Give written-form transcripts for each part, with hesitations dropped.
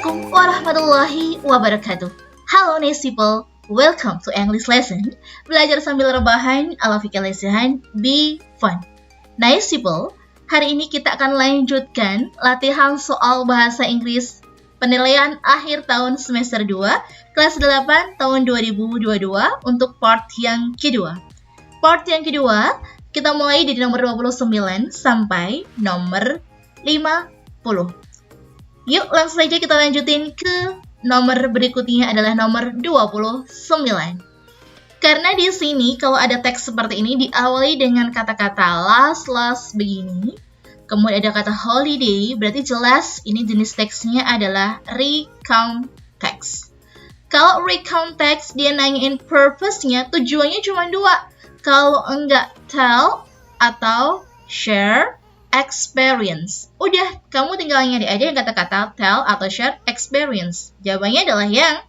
Assalamualaikum warahmatullahi wabarakatuh. Halo nice people, welcome to English lesson. Belajar sambil rebahan ala fikir lesehan, be fun. Nice people, hari ini kita akan lanjutkan latihan soal bahasa Inggris penilaian akhir tahun semester 2, kelas 8 tahun 2022 untuk part yang kedua. Part yang kedua, kita mulai dari nomor 29 sampai nomor 50. Yuk langsung saja kita lanjutin ke nomor berikutnya adalah nomor 29. Karena di sini kalau ada teks seperti ini diawali dengan kata-kata last begini. Kemudian ada kata holiday, berarti jelas ini jenis teksnya adalah recount text. Kalau recount text dia nanyain purpose-nya, tujuannya cuma dua. Kalau enggak tell atau share experience. Udah, kamu tinggal nyari aja yang kata-kata tell atau share experience. Jawabannya adalah yang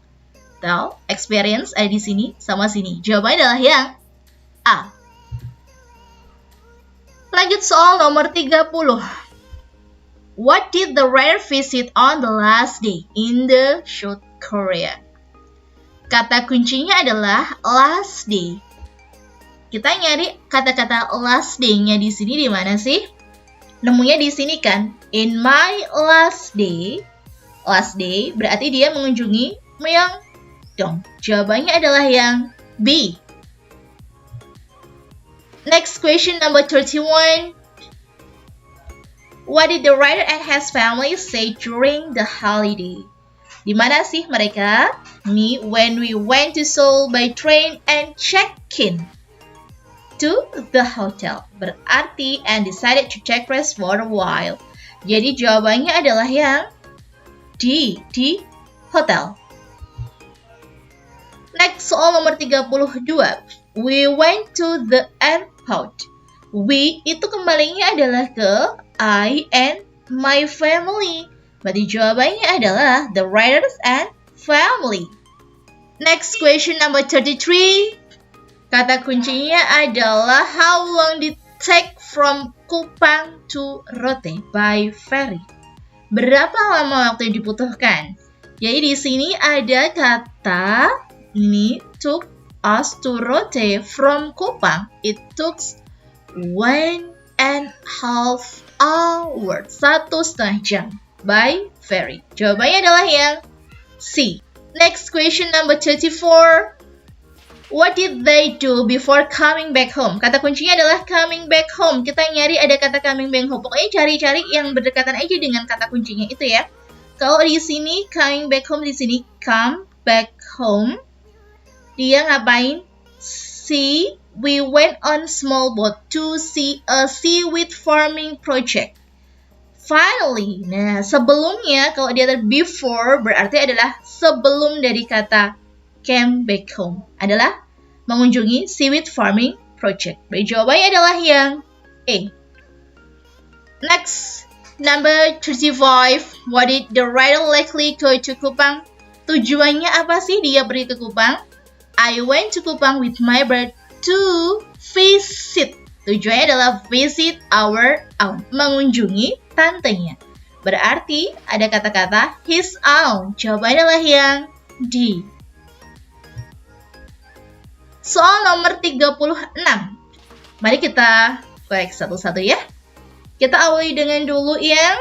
tell, experience ada di sini sama sini. Jawabannya adalah yang A. Lanjut soal nomor 30. What did the writer visit on the last day in the South Korea? Kata kuncinya adalah last day. Kita nyari kata-kata last day-nya di sini di mana sih? Nemunya di sini kan, in my last day berarti dia mengunjungi Myeongdong. Jawabannya adalah yang B. Next question number 31. What did the writer and his family say during the holiday? Di mana sih mereka? When we went to Seoul by train and check-in to the hotel. Berarti and decided to take rest for a while. Jadi jawabannya adalah yang D, di hotel. Next soal nomor 32. We went to the airport. We itu kembalinya adalah ke I and my family. Berarti jawabannya adalah the writers and family. Next question number 33. Kata kuncinya adalah how long did it take from Kupang to Rote by ferry? Berapa lama waktu yang dibutuhkan? Jadi di sini ada kata ini took us to Rote from Kupang. It took 1.5 hours. 1,5 jam by ferry. Jawabannya adalah yang C. Next question number 34. What did they do before coming back home? Kata kuncinya adalah coming back home. Kita nyari ada kata coming back home. Pokoknya cari-cari yang berdekatan aja dengan kata kuncinya itu ya. Kalau di sini coming back home, di sini come back home. Dia ngapain? See, we went on small boat to see a seaweed farming project. Finally, nah sebelumnya kalau dia ada before berarti adalah sebelum dari kata came back home adalah mengunjungi seaweed farming project. Baik, jawabannya adalah yang A. Next, number 35. What did the writer likely go to Kupang? Tujuannya apa sih dia pergi ke Kupang? I went to Kupang with my brother to visit. Tujuannya adalah visit our aunt, mengunjungi tantenya. Berarti ada kata-kata his aunt. Jawabannya adalah yang D. Soal nomor 36. Mari kita korek satu-satu ya. Kita awali dengan dulu yang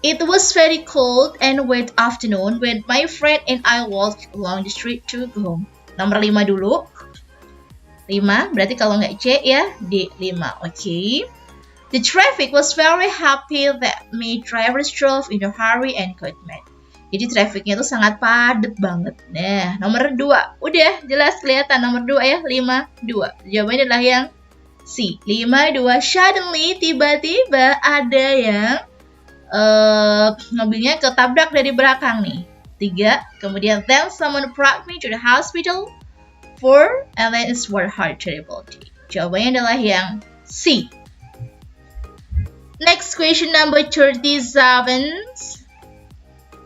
it was very cold and wet afternoon when my friend and I walked along the street to go home. Nomor 5 dulu. 5, berarti kalau nggak C ya, D 5. Oke. The traffic was very happy that me drivers drove in a hurry and got mad. Jadi trafficnya tuh sangat padat banget. Nah, nomor 2. Udah jelas kelihatan nomor 2 ya. 5-2. Jawabannya adalah yang C. 5-2. Suddenly, tiba-tiba ada yang mobilnya ketabrak dari belakang nih. 3. Kemudian then someone brought me to the hospital. 4. And then it's were hard terrible. Jawabannya adalah yang C. Next question number 37.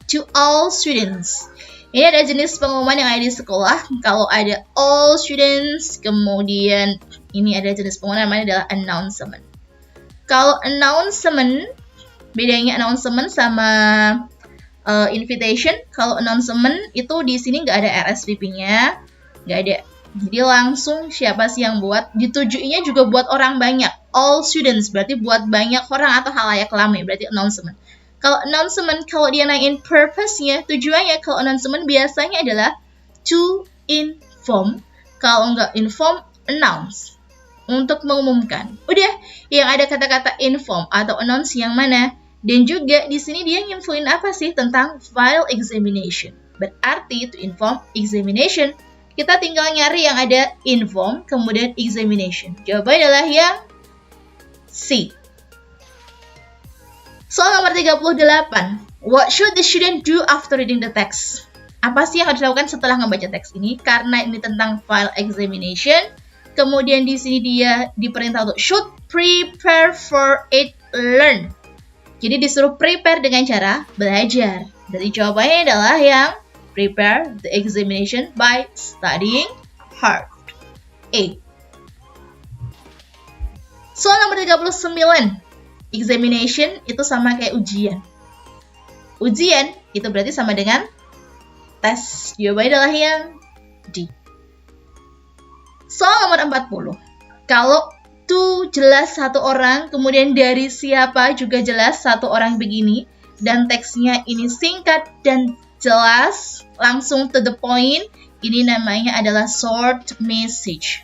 To all students. Ini ada jenis pengumuman yang ada di sekolah. Kalau ada all students, kemudian ini ada jenis pengumuman namanya adalah announcement. Kalau announcement, bedanya announcement sama invitation. Kalau announcement itu di sini nggak ada RSVP-nya, nggak ada. Jadi langsung siapa sih yang buat? Ditujuinya juga buat orang banyak. All students berarti buat banyak orang atau halayak ramai, berarti announcement. Kalau announcement, kalau dia nanyain purpose-nya, tujuannya kalau announcement biasanya adalah to inform. Kalau nggak inform, announce. Untuk mengumumkan. Udah, yang ada kata-kata inform atau announce yang mana? Dan juga di sini dia nginfoin apa sih tentang file examination. Berarti to inform examination. Kita tinggal nyari yang ada inform, kemudian examination. Jawabannya adalah yang C. Soal nomor 38. What should the student do after reading the text? Apa sih yang harus dilakukan setelah membaca teks ini? Karena ini tentang file examination. Kemudian di sini dia diperintah untuk should prepare for it, learn. Jadi disuruh prepare dengan cara belajar. Jadi jawabannya adalah yang prepare the examination by studying hard. A. Soal nomor 39. Examination itu sama kayak ujian. Ujian itu berarti sama dengan tes. Jawabannya adalah yang D. Soal nomor 40. Kalau to jelas satu orang, kemudian dari siapa juga jelas satu orang begini, dan teksnya ini singkat dan jelas, langsung to the point, ini namanya adalah short message.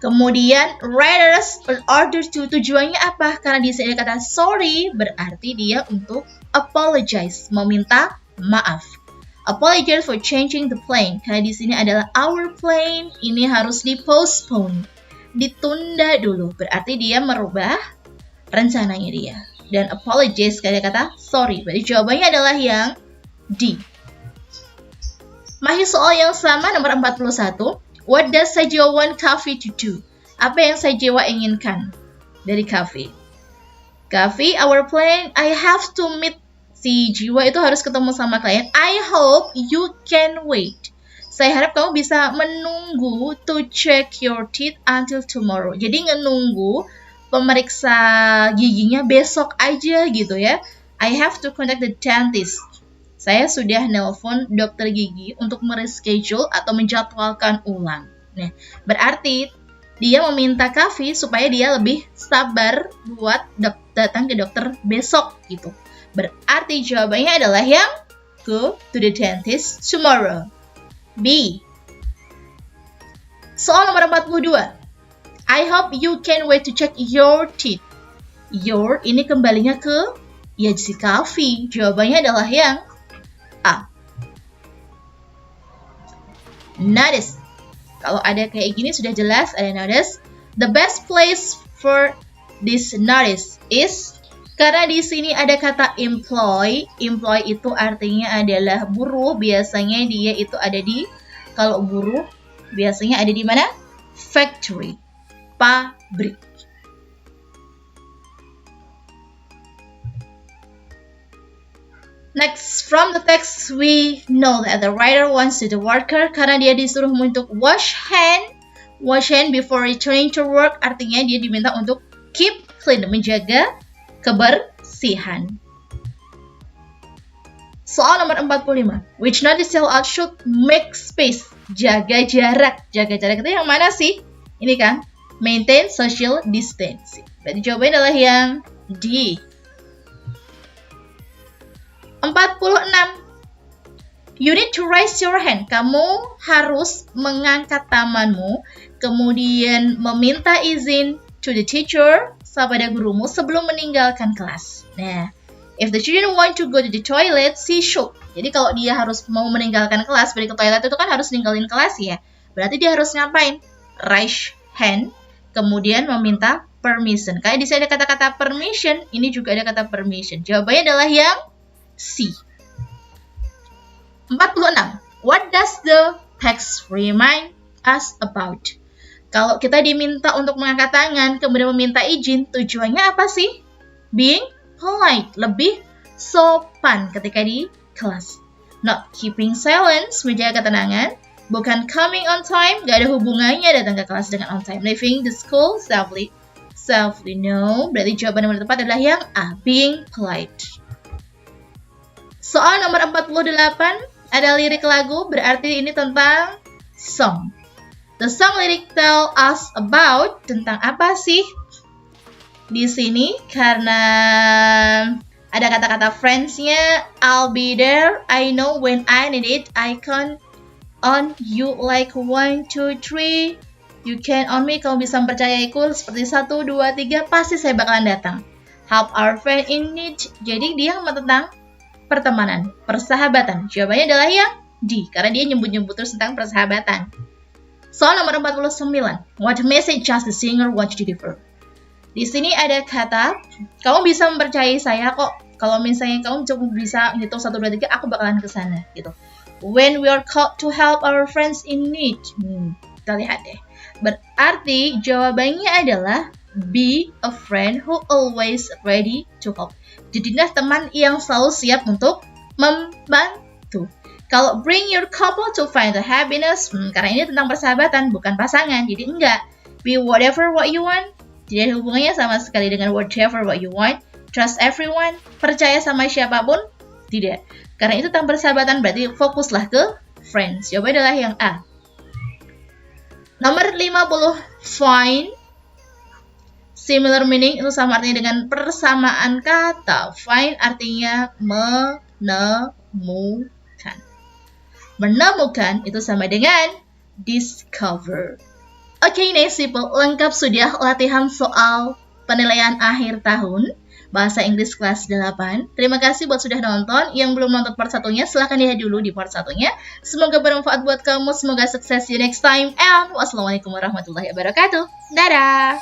Kemudian writers order to, tujuannya apa? Karena di sini ada kata sorry, berarti dia untuk apologize, meminta maaf. Apologize for changing the plane. Karena di sini adalah our plane, ini harus di-postpone, ditunda dulu. Berarti dia merubah rencananya dia. Dan apologize karena kata sorry. Berarti jawabannya adalah yang D. Masih soal yang sama nomor 41. What does Sajewa want Kavi to do? Apa yang Sajewa inginkan dari Kavi? Kavi, our plan, I have to meet. Si Jiwa itu harus ketemu sama klien. I hope you can wait. Saya harap kamu bisa menunggu to check your teeth until tomorrow. Jadi ngenunggu pemeriksa giginya besok aja gitu ya. I have to contact the dentist. Saya sudah nelpon dokter gigi untuk mereschedule atau menjadwalkan ulang. Nah, berarti dia meminta Kavi supaya dia lebih sabar buat datang ke dokter besok gitu. Berarti jawabannya adalah yang go to the dentist tomorrow. B. Soal nomor 42. I hope you can wait to check your teeth. Your ini kembalinya ke ya si Kavi. Jawabannya adalah yang A. Notice. Kalau ada kayak gini sudah jelas ada notice. The best place for this notice is, karena di sini ada kata employ. Employ itu artinya adalah buruh. Biasanya dia itu ada di, kalau buruh biasanya ada di mana? Factory, pabrik. Next, from the text we know that the writer wants the worker karena dia disuruh untuk wash hand before returning to work, artinya dia diminta untuk keep clean, menjaga kebersihan. Soal nomor 45. Which notice tell us should make space, jaga jarak. Jaga jarak itu yang mana sih? Ini kan, maintain social distancing. Berarti jawabannya adalah yang D. 46. You need to raise your hand. Kamu harus mengangkat tanganmu, kemudian meminta izin to the teacher, kepada gurumu sebelum meninggalkan kelas. Nah, if the student want to go to the toilet, she should. Jadi kalau dia harus mau meninggalkan kelas, pergi ke toilet itu kan harus ninggalin kelas ya. Berarti dia harus ngapain? Raise hand, kemudian meminta permission. Kayak di sini ada kata-kata permission, ini juga ada kata permission. Jawabannya adalah yang C. 46. What does the text remind us about? Kalau kita diminta untuk mengangkat tangan, kemudian meminta izin, tujuannya apa sih? Being polite, lebih sopan ketika di kelas. Not keeping silence, menjaga ketenangan. Bukan coming on time, gak ada hubungannya datang ke kelas dengan on time. Leaving the school safely, no. Berarti jawaban yang tepat adalah yang A, being polite. Soal nomor 48, ada lirik lagu, berarti ini tentang song. The song lyric tell us about, tentang apa sih? Di sini karena ada kata-kata friends-nya, I'll be there, I know when I need it, I count on you like 1, 2, 3, you can on me, kamu bisa mempercayaiku seperti 1, 2, 3, pasti saya bakalan datang. Help our friend in need, jadi dia tentang pertemanan, persahabatan. Jawabannya adalah yang D, karena dia nyebut-nyebut terus tentang persahabatan. Soal nomor 49, what message does the singer want to deliver? Di sini ada kata, kamu bisa mempercayai saya kok. Kalau misalnya kamu cukup bisa ngitung 1, 2, 3, aku bakalan kesana gitu. When we are called to help our friends in need. Kita lihat deh. Berarti jawabannya adalah be a friend who always ready to help. Jadilah teman yang selalu siap untuk membantu. Kalau bring your couple to find the happiness, karena ini tentang persahabatan, bukan pasangan, jadi enggak. Be whatever what you want, tidak ada hubungannya sama sekali dengan whatever what you want. Trust everyone, percaya sama siapapun, tidak. Karena itu tentang persahabatan, berarti fokuslah ke friends. Jawabannya adalah yang A. Nomor 50, find. Similar meaning itu sama artinya dengan persamaan kata. Find artinya menemukan. Menemukan itu sama dengan discover. Oke, nice people. Lengkap sudah latihan soal penilaian akhir tahun Bahasa Inggris kelas 8. Terima kasih buat sudah nonton. Yang belum nonton part 1-nya, silahkan lihat dulu di part 1-nya. Semoga bermanfaat buat kamu. Semoga sukses. See you next time. And wassalamualaikum warahmatullahi wabarakatuh. Dadah!